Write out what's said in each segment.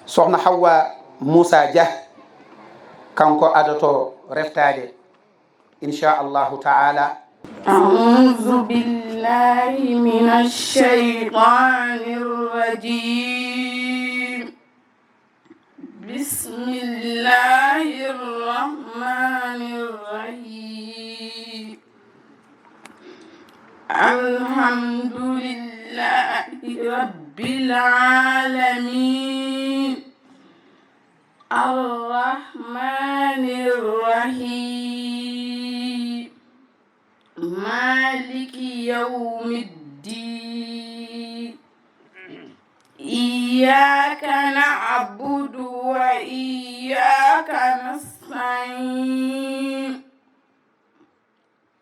sokhna Hawa Moussa Dia kanko adoto reftade inchallahu taala. أعوذ بالله من الشيطان الرجيم بسم الله الرحمن الرحيم الحمد لله رب العالمين الرحمن الرحيم مالك يوم الدين إياك نعبد وإياك نستعين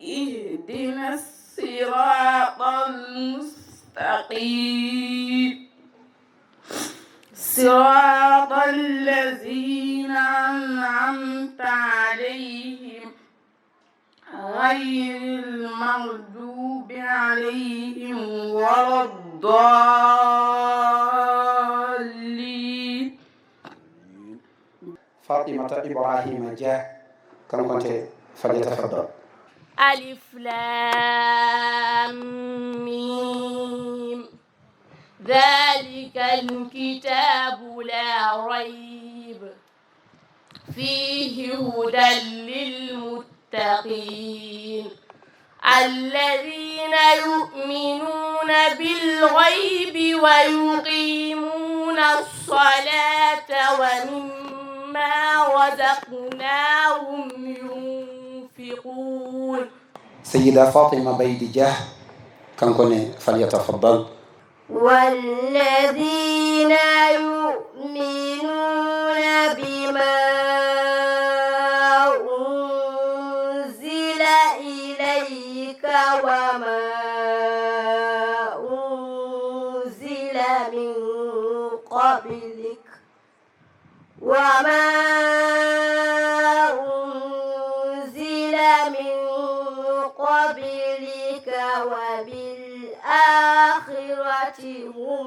اهدنا الصراط المستقيم صراط الذين أنعمت عليهم غير المغضوب عليهم ولا الضالين. فاطمة إبراهيم جاء كم كنت فليتفضل. ألف لام ميم ذلك الكتاب لا ريب فيه هدى للمتقين الذين يؤمنون بالغيب ويقيمون الصلاة ومما رزقناهم ينفقون. سيدة فاطمة بيد جاه كم كن فليتفضل. والذين يؤمنون بما أنزل إليك وما أنزل من قبلك وبالآخرة هم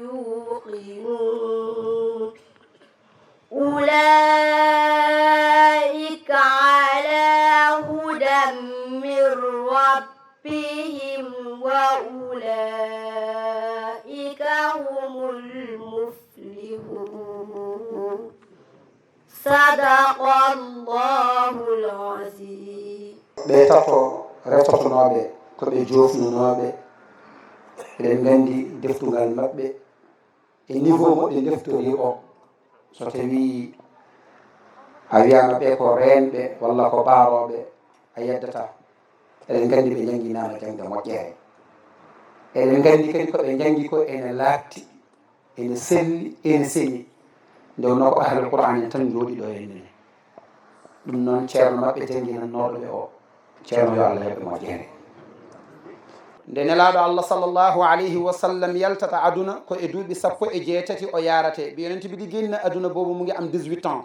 يوقنون أولئك على هدى من ربهم وأولئك هم المفلحون. صدق الله العظيم. بيتاتو رفتونوɓe ko ɓe jofnunoɓe eɗen gandi deftugal maɓɓe e niveau mo ɓe deftori o so tawi a wiyama ɓe ko renɓe walla ko ɓaaroɓe a yeddata eɗen gandi ɓe jangguinama jangde moƴƴere eɗen gandi kadi koɓe janggui ko ene latti ene selli ene seeñi nde wonno ko ahlul qur'an en tan jooɗi ɗo hennene ɗum noon ceerno maɓɓe jangguinannoɗoɓe o ceerno yo Allah heɓe moƴƴere. nde nelaɗo Allah sallllahu alayhi wa sallam yaltata aduna ko e duuɓi 17 o yarate ɓe yonenti mbiɗi guinna aduna boobu mu ngi am 18 ans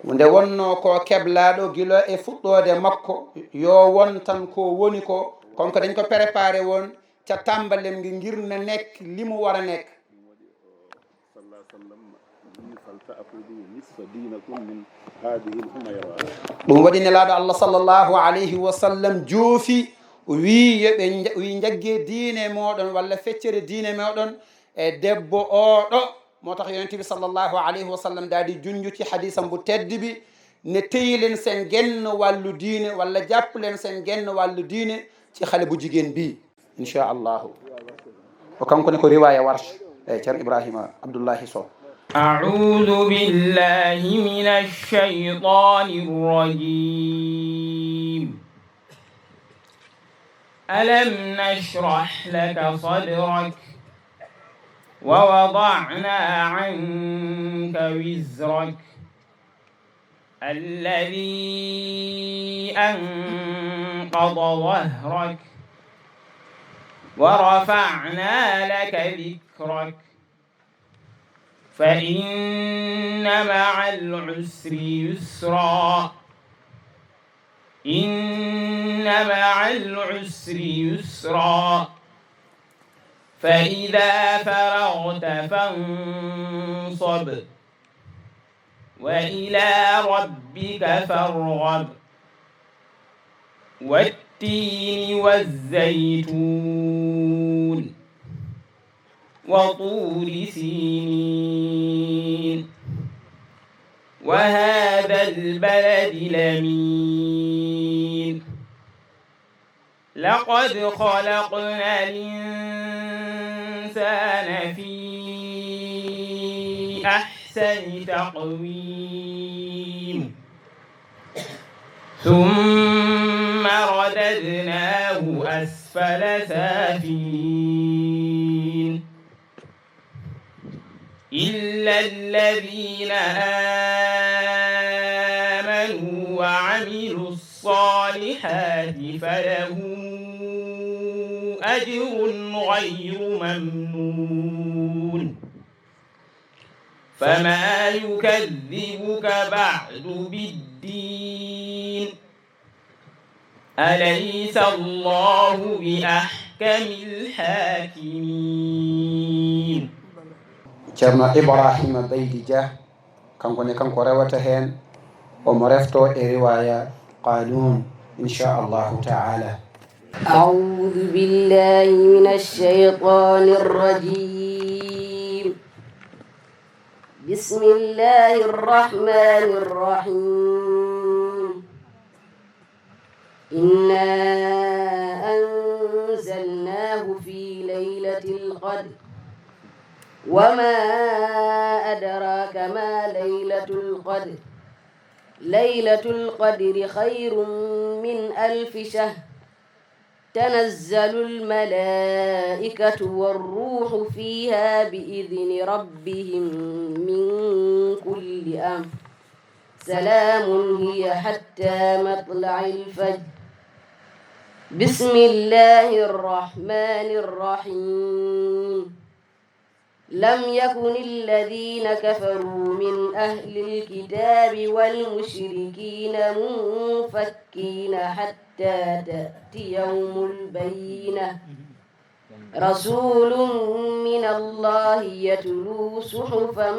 nde wonno ko keblaɗo guila e fuɗɗode makko yo won tan ko woni ko konko dañ ko préparé won ca tambalem ngi ngirna nekk limu wara nekk ɗum waɗi nelaɗo Allah sallllahu alayhi wa sallam joofi wi yoɓe wi jagge diine moɗon walla feccere diine moɗon e debbo oɗo motax yonentibi sallllahu alayhi wa sallam daadi junjuti hadisa mbo teddibi ne teyilen sen genno wallu diine walla japplen sen genno wallu diine ci xale bu jigéen bi inchallahu o kanko ne ko riwaya warsh e ceerno Ibrahima Abdoullahi Sow. أعوذ بالله من الشيطان الرجيم ألم نشرح لك صدرك ووضعنا عنك وزرك الذي أنقض ظهرك ورفعنا لك ذكرك فإن مع العسر يسرا إن مع العسر يسرا فإذا فرغت فانصب وإلى ربك فارغب والتين والزيتون وطور سينين وهذا البلد الأمين لقد خلقنا الإنسان في أحسن تقويم ثم رددناه أسفل سافلين إلا الذين آمنوا وعملوا الصالحات فلهم أجر غير ممنون فما يكذبك بعد بالدين أليس الله بأحكم الحاكمين. ceerno Ibrahima Beydi Dia kanko ne kanko rewata heen omo refto e riwaya Qalun inchallahu taala. أعوذ بالله من الشيطان الرجيم بسم الله الرحمن الرحيم إنا أنزلناه في ليلة القدر وما أدراك ما ليلة القدر ليلة القدر خير من 1000 شهر تنزل الملائكة والروح فيها بإذن ربهم من كل أمر سلام هي حتى مطلع الفجر بسم الله الرحمن الرحيم لم يكن الذين كفروا من أهل الكتاب والمشركين منفكين حتى تأتيهم البينة رسول من الله يتلو صحفا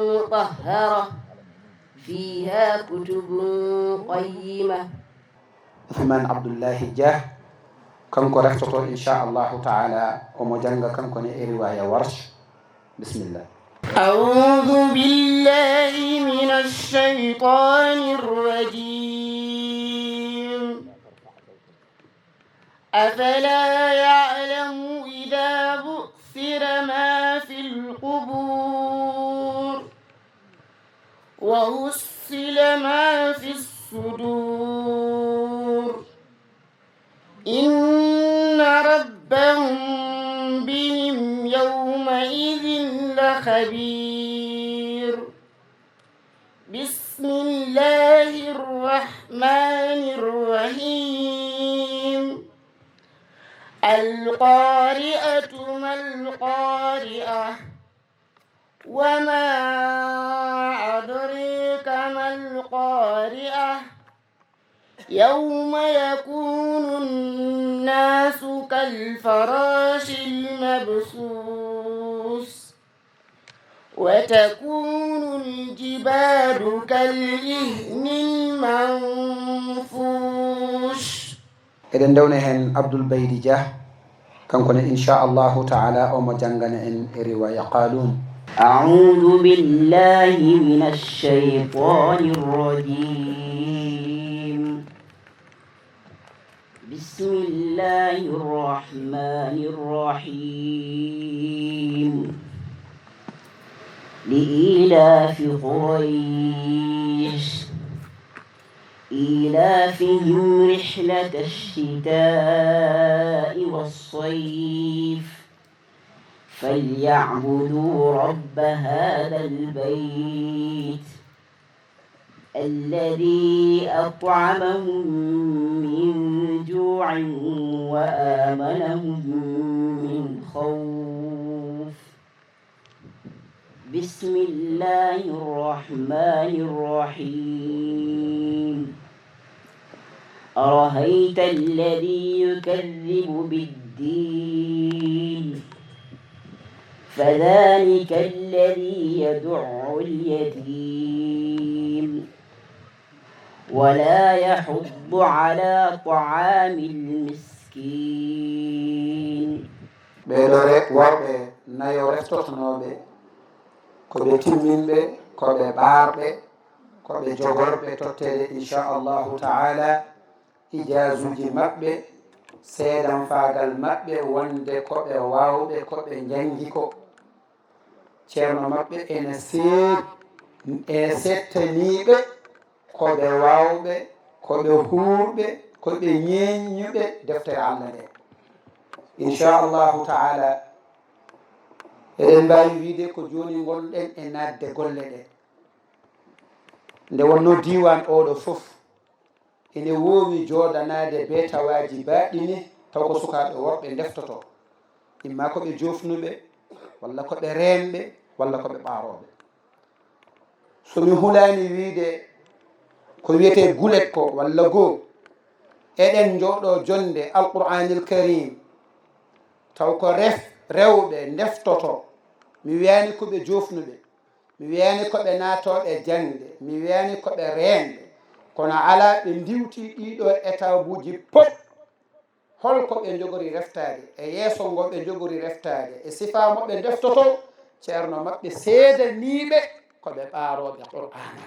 مطهرة فيها كتب قيمة. Uthman Abdullahi Dia kanko reftoto inchallahu taala omo janga kanko ne e riwaya Warsh. bismillah. أعوذ بالله من الشيطان الرجيم أفلا يعلم إذا بؤثر ما في القبور وحصل ما في الصدور إن ربهم بهم يومئذ لخبير. بسم الله الرحمن الرحيم القارئة ما القارئة وما أدريك ما القارئة يوم يكون الناس كالفراش المبثوث وتكون الجبال كالعهن المنفوش. eɗen dewna hen Abdoul Beydi Dia kanko ne inchallahu taala omo jangana en e riwaya Qalun. أعوذ بالله من الشيطان الرجيم بسم الله الرحمن الرحيم لإيلاف قريش إيلافهم رحلة الشتاء والصيف فليعبدوا رب هذا البيت الذي أطعمهم من جوع وآمنهم من خوف. بسم الله الرحمن الرحيم أرأيت الذي يكذب بالدين فذلك اليوم الذي تدعى فيه تدعى ولا تظلم فيه فتيلا. بسم الله الرحمن الرحيم أرأيت الذي يكذب بالدين فذلك اليوم الذي تدعى فيه تدعى ولا تظلم فيه فتيلا. فذلك الذي يدع اليتيم ولا يحض على طعام المسكين ɓeɗo worɓe nayo reftotonoɓe koɓe timminɓe koɓe ɓaarɓe koɓe jogorɓe tottede inchallahu taala ijazuji maɓɓe seedan faagal maɓɓe wonde koɓe wawɓe koɓe jangi ko ceerno maɓɓe ene settaniɓe koɓe wawɓe koɓe huurɓe koɓe ñeññuɓe deftere allah nde inchallahu taala eɗen mbawi wiide ko joni gonɗen e nadde golle ɗe nde wonno diwan oɗo fof ene wowi jodanade be tawaji baɗini taw ko sukaɓe worɓe deftoto imma koɓe jofnuɓe walla koɓe remɓe walla koɓe ɓaroɓe somi hulani wiide ko wiyete gulet ko walla goo eɗen joɗo jonde alqur'anil karim taw ko rewɓe deftoto mi wiyani koɓe jofnuɓe mi wiyani koɓe natoɓe jangde mi wiyani koɓe renɓe kono ala ɓe diwti ɗiɗo étabuji pop holko ɓe jogori reftade e yeeso ngo ɓe jogori reftade e sifa moɓe deftoto ceerno maɓɓe seedaniɓe koɓe ɓaaroɓe qur'ana